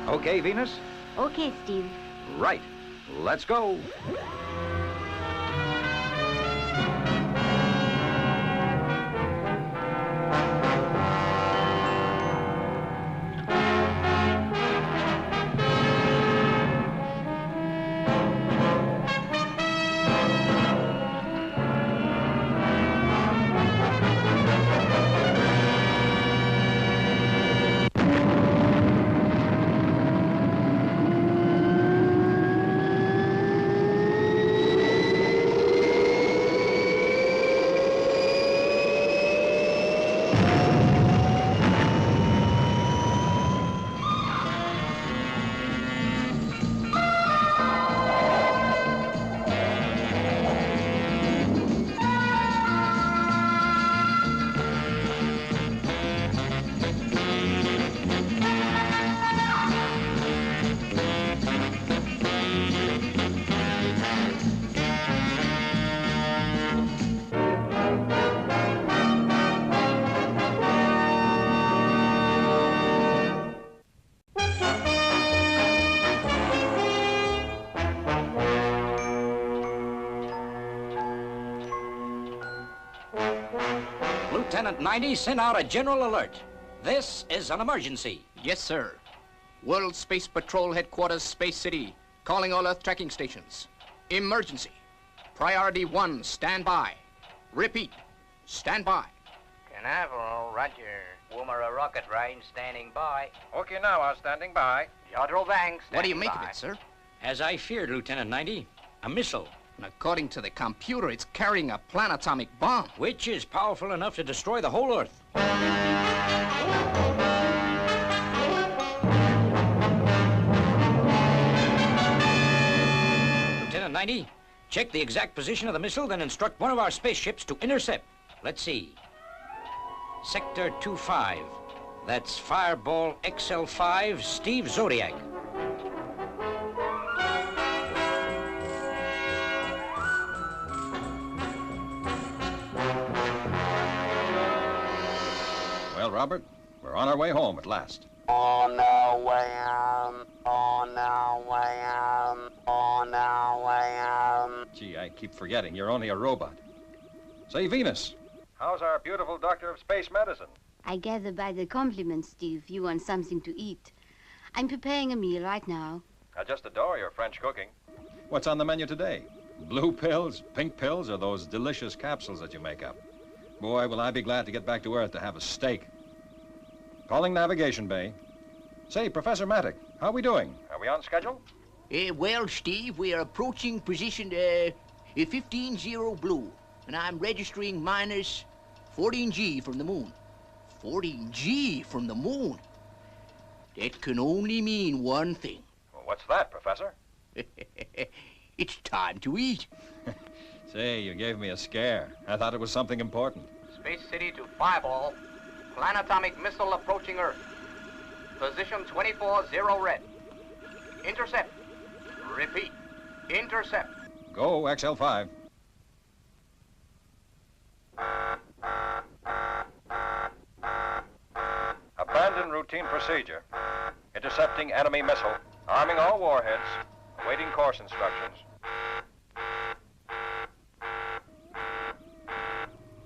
Okay, Venus? Okay, Steve. Right. Let's go. Lieutenant 90, send out a general alert. This is an emergency. Yes, sir. World Space Patrol Headquarters, Space City, calling all Earth tracking stations. Emergency. Priority 1, stand by. Repeat, stand by. Canaveral, roger. Woomera rocket range, standing by. Okinawa, standing by. Jodrell Banks, What do you standing make by. of it, sir? As I feared, Lieutenant 90, a missile, And according to the computer, it's carrying a planetomic bomb. which is powerful enough to destroy the whole Earth. Lieutenant 90, check the exact position of the missile, then instruct one of our spaceships to intercept. Let's see. Sector 25. That's Fireball XL5, Steve Zodiac. Well, Robert, we're on our way home at last. On our way home, on our way home, on our way home. Gee, I keep forgetting. You're only a robot. Say, Venus, how's our beautiful doctor of space medicine? I gather by the compliments, Steve, you want something to eat. I'm preparing a meal right now. I just adore your French cooking. What's on the menu today? Blue pills, pink pills, or those delicious capsules that you make up? Boy, will I be glad to get back to Earth to have a steak. Calling Navigation Bay. Say, Professor Mattick, how are we doing? Are we on schedule? Well, Steve, we are approaching position 15-0 blue, and I'm registering minus 14G from the moon. 14G from the moon? That can only mean one thing. Well, what's that, Professor? It's time to eat. Say, you gave me a scare. I thought it was something important. Space City to Fireball. Planetomic missile approaching Earth. Position 24-0 red. Intercept. Repeat. Intercept. Go, XL5. Abandon routine procedure. Intercepting enemy missile. Arming all warheads. Awaiting course instructions.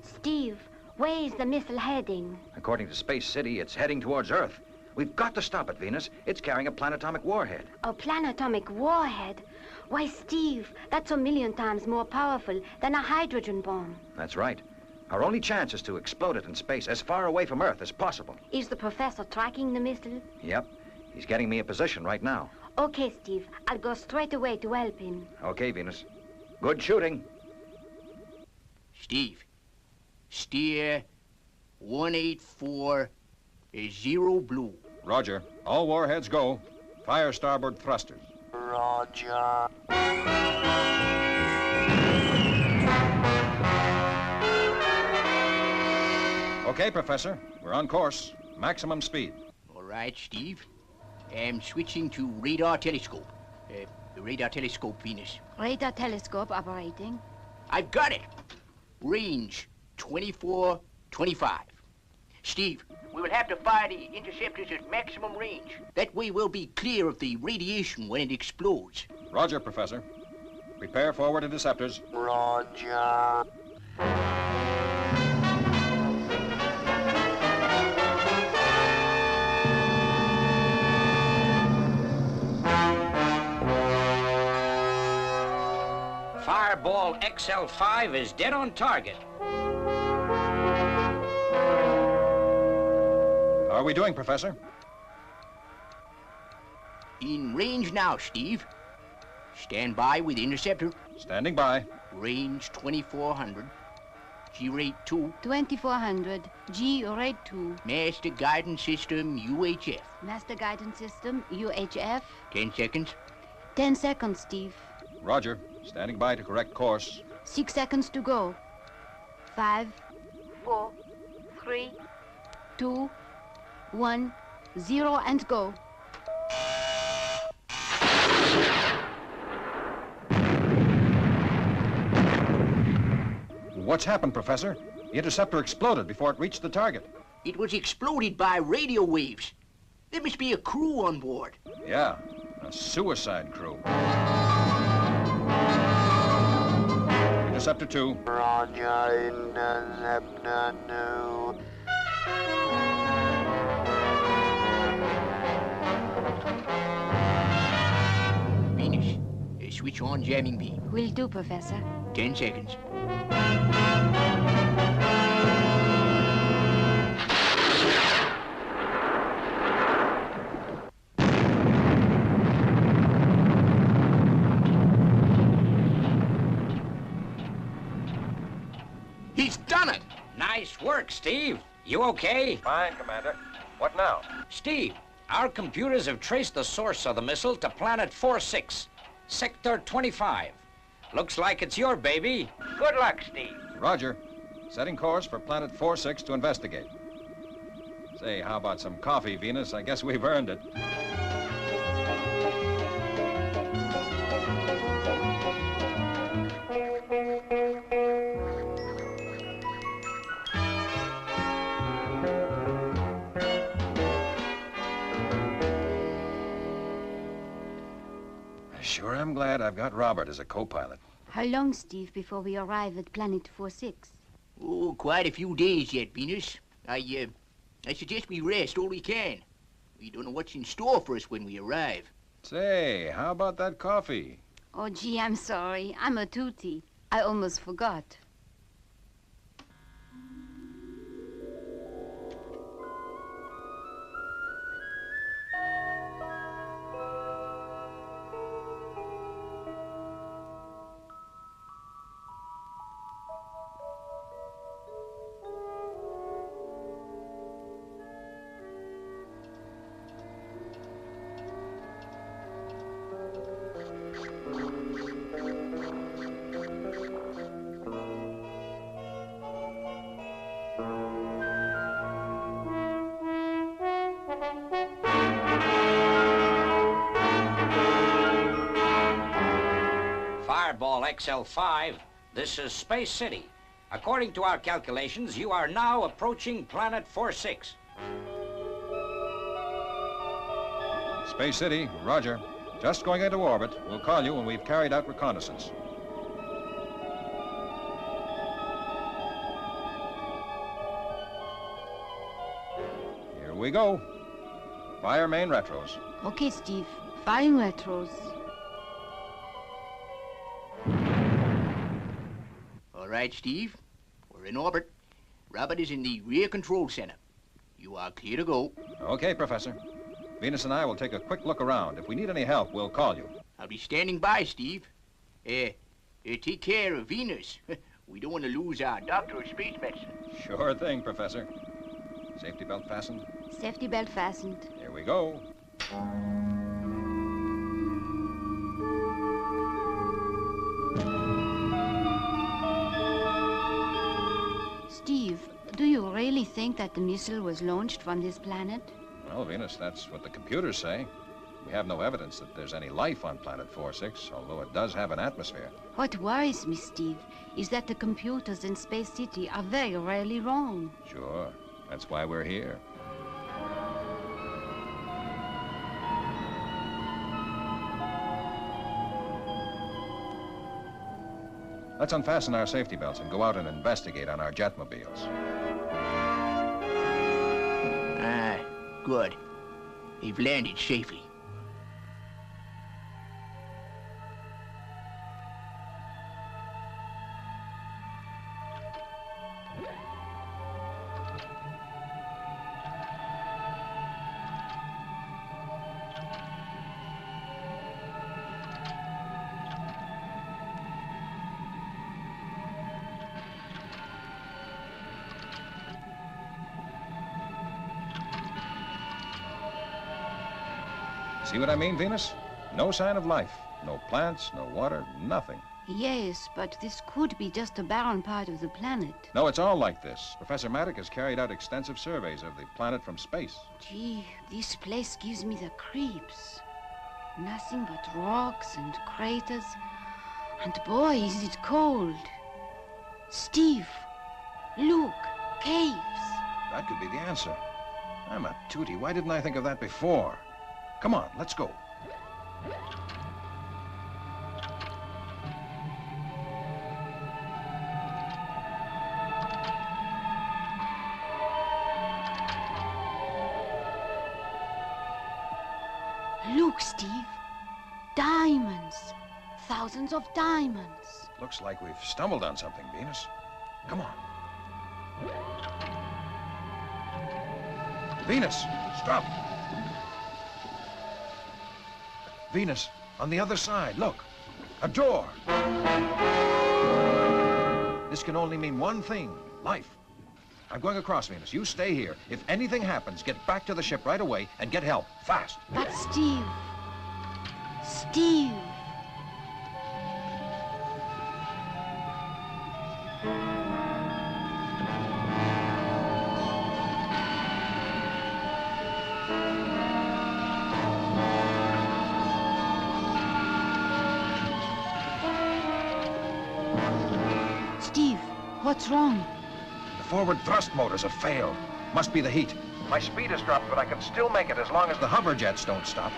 Steve, where is the missile heading? According to Space City, it's heading towards Earth. We've got to stop it, Venus. It's carrying a planetomic warhead. A planetomic warhead? Why, Steve, that's a million times more powerful than a hydrogen bomb. That's right. Our only chance is to explode it in space as far away from Earth as possible. Is the professor tracking the missile? Yep. He's getting me a position right now. Okay, Steve, I'll go straight away to help him. Okay, Venus. Good shooting. Steve, steer 184 blue. Roger. All warheads go. Fire starboard thrusters. Roger. Okay, Professor. We're on course. Maximum speed. All right, Steve. I'm switching to radar telescope. The radar telescope, Venus. Radar telescope operating. I've got it. Range 2425. Steve, we will have to fire the interceptors at maximum range. That way we'll be clear of the radiation when it explodes. Roger, Professor. Prepare forward interceptors. Roger. Fireball XL5 is dead on target. How are we doing, Professor? In range now, Steve. Stand by with interceptor. Standing by. Range 2400. G-rate 2. 2400. G rate 2. Master guidance system UHF. Master guidance system UHF. 10 seconds. 10 seconds, Steve. Roger. Standing by to correct course. 6 seconds to go. 5, 4, 3, 2, 1, 0, and go. What's happened, Professor? The interceptor exploded before it reached the target. It was exploded by radio waves. There must be a crew on board. Yeah, a suicide crew. Interceptor 2. Roger, interceptor 2. Venus, switch on jamming beam. Will do, Professor. 10 seconds. He's done it! Nice work, Steve. You okay? Fine, Commander. What now? Steve, our computers have traced the source of the missile to planet 4-6, Sector 25. Looks like it's your baby. Good luck, Steve. Roger. Setting course for planet 4-6 to investigate. Say, how about some coffee, Venus? I guess we've earned it. Sure am glad I've got Robert as a co-pilot. How long, Steve, before we arrive at planet 4-6? Oh, quite a few days yet, Venus. I suggest we rest all we can. We don't know what's in store for us when we arrive. Say, how about that coffee? Oh, gee, I'm sorry. I'm a tootie. I almost forgot. Fireball XL5, this is Space City. According to our calculations, you are now approaching planet 4-6. Space City, roger. Just going into orbit. We'll call you when we've carried out reconnaissance. Here we go. Fire main retros. Okay, Steve. Firing retros. All right, Steve. We're in orbit. Robert is in the rear control center. You are clear to go. Okay, Professor. Venus and I will take a quick look around. If we need any help, we'll call you. I'll be standing by, Steve. Take care of Venus. We don't want to lose our doctor of space medicine. Sure thing, Professor. Safety belt fastened. Safety belt fastened. Here we go. Steve, do you really think that the missile was launched from this planet? Well, Venus, that's what the computers say. We have no evidence that there's any life on Planet 4-6, although it does have an atmosphere. What worries me, Steve, is that the computers in Space City are very rarely wrong. Sure. That's why we're here. Let's unfasten our safety belts and go out and investigate on our jetmobiles. Ah, good. They've landed safely. See what I mean, Venus? No sign of life. No plants, no water, nothing. Yes, but this could be just a barren part of the planet. No, it's all like this. Professor Maddock has carried out extensive surveys of the planet from space. Gee, this place gives me the creeps. Nothing but rocks and craters. And boy, is it cold. Steve, look, caves. That could be the answer. I'm a tootie. Why didn't I think of that before? Come on, let's go. Look, Steve. Diamonds. Thousands of diamonds. Looks like we've stumbled on something, Venus. Come on. Venus, stop. Venus, on the other side, look. A door. This can only mean one thing, life. I'm going across, Venus. You stay here. If anything happens, get back to the ship right away and get help, fast. But Steve... Steve... Steve, what's wrong? The forward thrust motors have failed. Must be the heat. My speed has dropped, but I can still make it as long as the hover jets don't stop.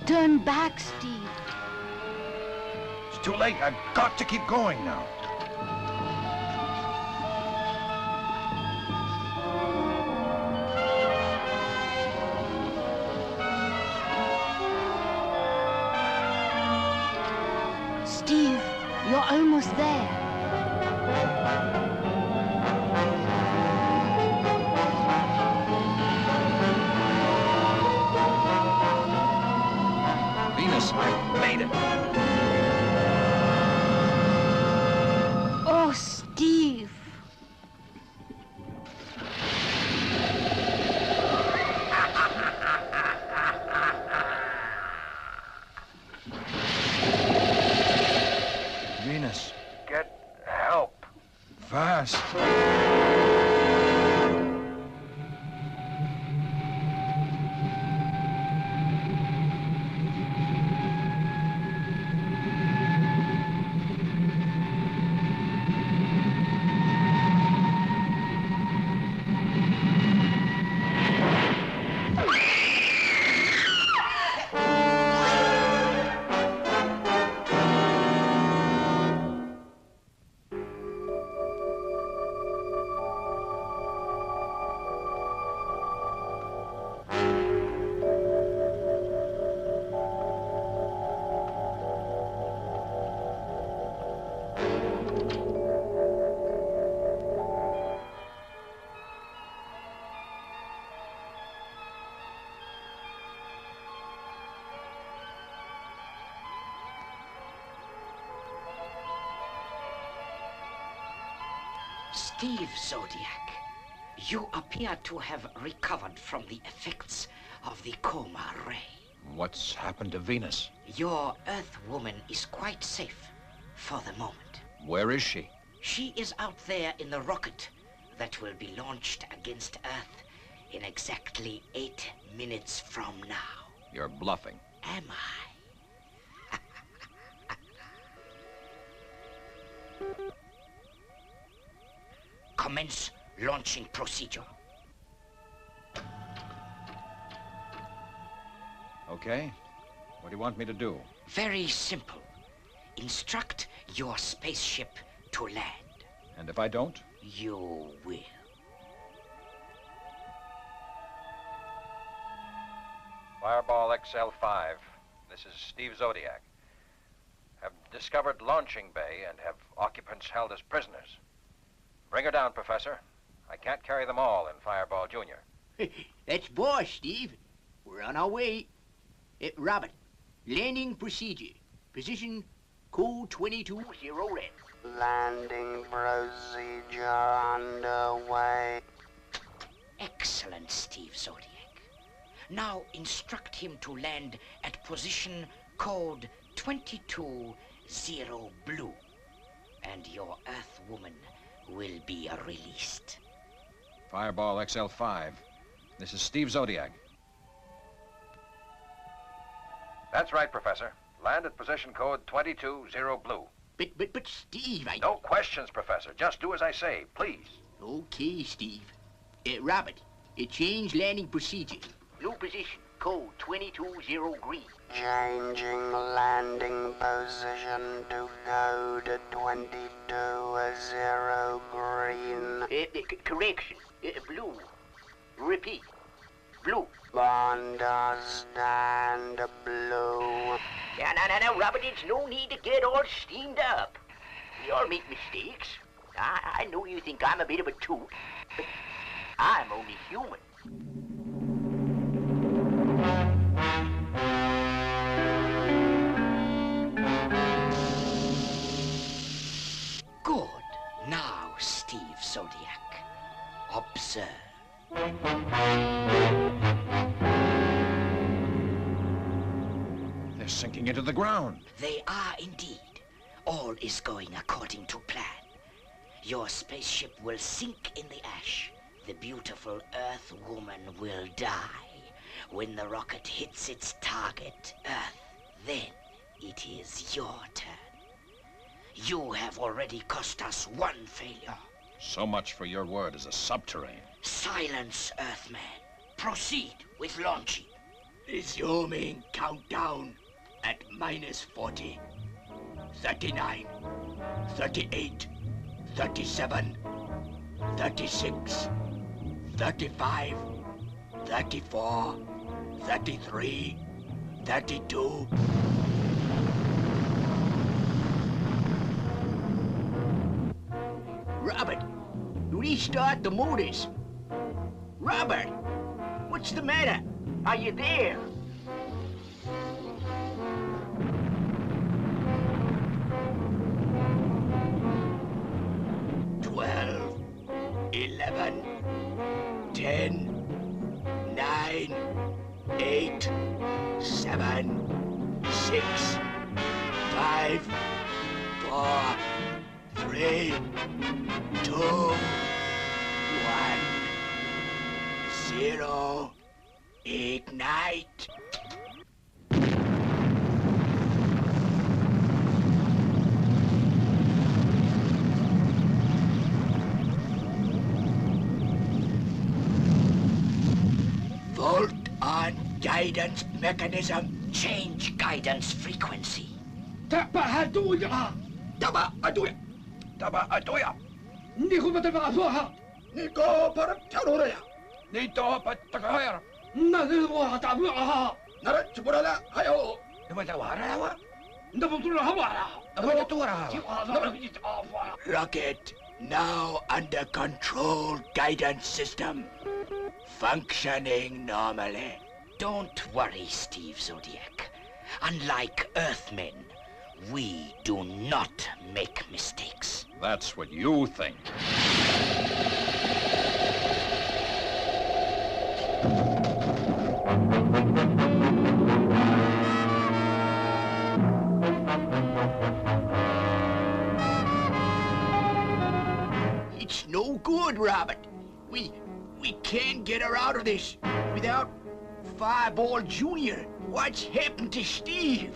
Turn back, Steve. It's too late. I've got to keep going now. Steve, you're almost there. Venus, I made it. Oh, Steve. Venus. Get help. Fast. Steve Zodiac, you appear to have recovered from the effects of the coma ray. What's happened to Venus? Your Earth woman is quite safe for the moment. Where is she? She is out there in the rocket that will be launched against Earth in exactly 8 minutes from now. You're bluffing. Am I? Commence launching procedure. Okay. What do you want me to do? Very simple. Instruct your spaceship to land. And if I don't? You will. Fireball XL5. This is Steve Zodiac. Have discovered launching bay and have occupants held as prisoners. Bring her down, Professor. I can't carry them all in Fireball Jr. That's boss, Steve. We're on our way. Robert, landing procedure. Position code 22 0 red. Landing procedure underway. Excellent, Steve Zodiac. Now instruct him to land at position code 22 0 blue. And your Earth woman will be released. Fireball XL5. This is Steve Zodiac. That's right, Professor. Land at position code 22 0 blue. But Steve, No questions, Professor. Just do as I say, please. Okay, Steve. Robert, change landing procedure. Blue position, code 22 0 green. Changing landing position to code 22 0 green. Correction, blue. Repeat, blue. Understand blue. Now, Robert, there's no need to get all steamed up. We all make mistakes. I know you think I'm a bit of a toot, but I'm only human. Good. Now, Steve Zodiac, observe. They're sinking into the ground. They are indeed. All is going according to plan. Your spaceship will sink in the ash. The beautiful Earth woman will die. When the rocket hits its target, Earth, then it is your turn. You have already cost us one failure. So much for your word as a subterrane. Silence, Earthman. Proceed with launching. Resuming countdown at -40, 39, 38, 37, 36, 35, 34, 33, 32. Robert, restart the motors. Robert, what's the matter? Are you there? Twelve, 11, 10, 9, 8, 7, 6, 5, 4, 3, 2, 1, 0. Ignite. Volt on guidance mechanism. Change guidance frequency. Tabahaduya. Tabahaduya. Tabahaduya. Niko patapasuha. Niko paraptaruya. Nito patakaya. Nako tabuha. Narachburala hayo. Rocket now under control. Guidance system functioning normally. Don't worry, Steve Zodiac. Unlike Earthmen, we do not make mistakes. That's what you think. good, Robert. We can't get her out of this without Fireball Jr. What's happened to Steve?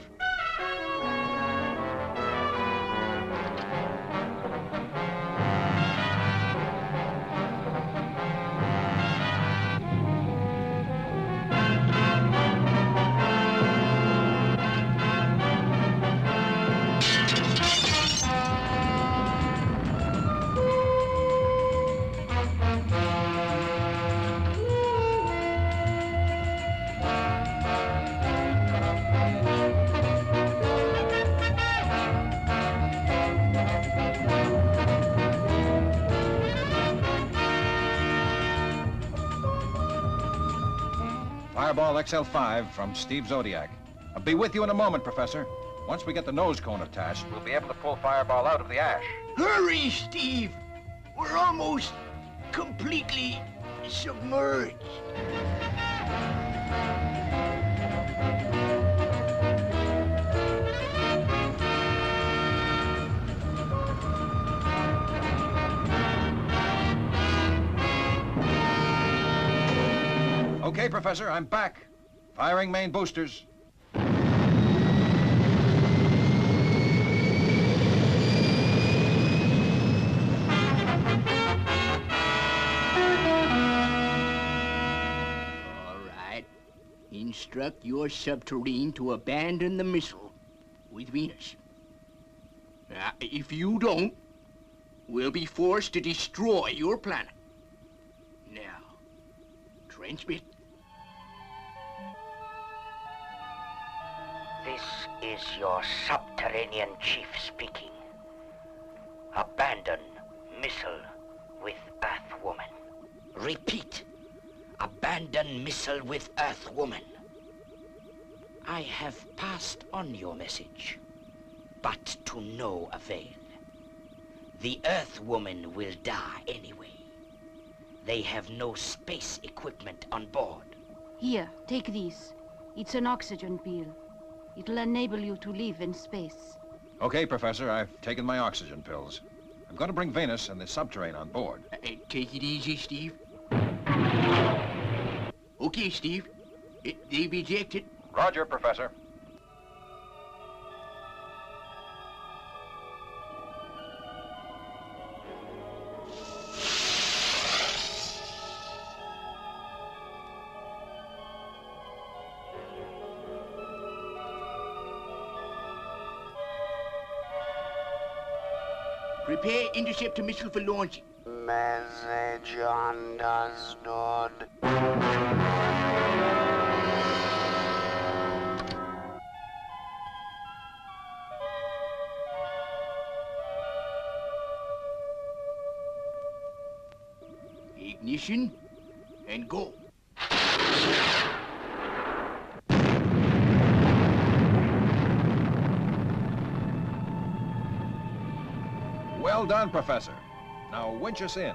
Fireball XL5 from Steve Zodiac. I'll be with you in a moment, Professor. Once we get the nose cone attached, We'll be able to pull Fireball out of the ash. Hurry, Steve! We're almost completely submerged. Okay, Professor, I'm back. Firing main boosters. All right. Instruct your submarine to abandon the missile with Venus. Now, if you don't, we'll be forced to destroy your planet. Now, transmit. This is your subterranean chief speaking. Abandon missile with Earthwoman. Repeat. Abandon missile with Earthwoman. I have passed on your message, but to no avail. The Earthwoman will die anyway. They have no space equipment on board. Here, take these. It's an oxygen pill. It'll enable you to live in space. Okay, Professor, I've taken my oxygen pills. I'm going to bring Venus and the subterrane on board. Take it easy, Steve. Okay, Steve. They've ejected. Roger, Professor. Prepare interceptor missile for launching. Message understood. Ignition and go. Well done, Professor. Now winch us in.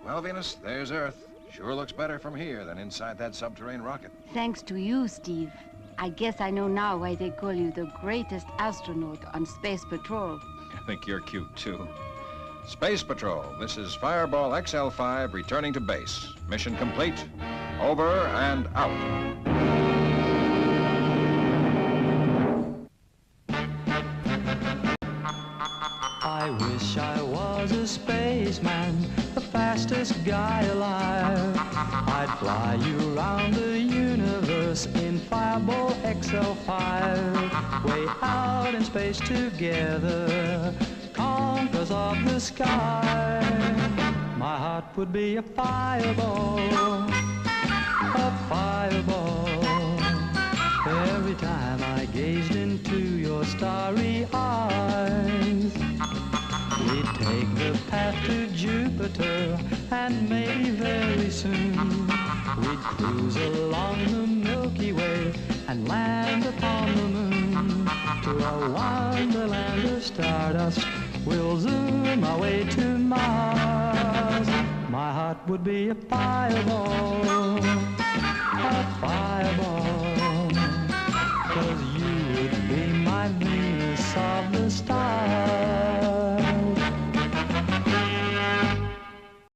Well, Venus, there's Earth. Sure looks better from here than inside that subterranean rocket. Thanks to you, Steve. I guess I know now why they call you the greatest astronaut on Space Patrol. I think you're cute, too. Space Patrol, this is Fireball XL5 returning to base. Mission complete. Over and out. I wish I was a spaceman, the fastest guy alive. I'd fly you around the universe in Fireball XL5. Way out in space together, conquerors of the sky. My heart would be a fireball, a fireball. Every time I gazed into your starry eyes, we'd take the path to Jupiter, and maybe very soon we'd cruise along the Milky Way and land upon the moon. To a wonderland of stardust, we'll zoom our way to Mars. My heart would be a fireball, a fireball. 'cause you would be my Venus of the stars.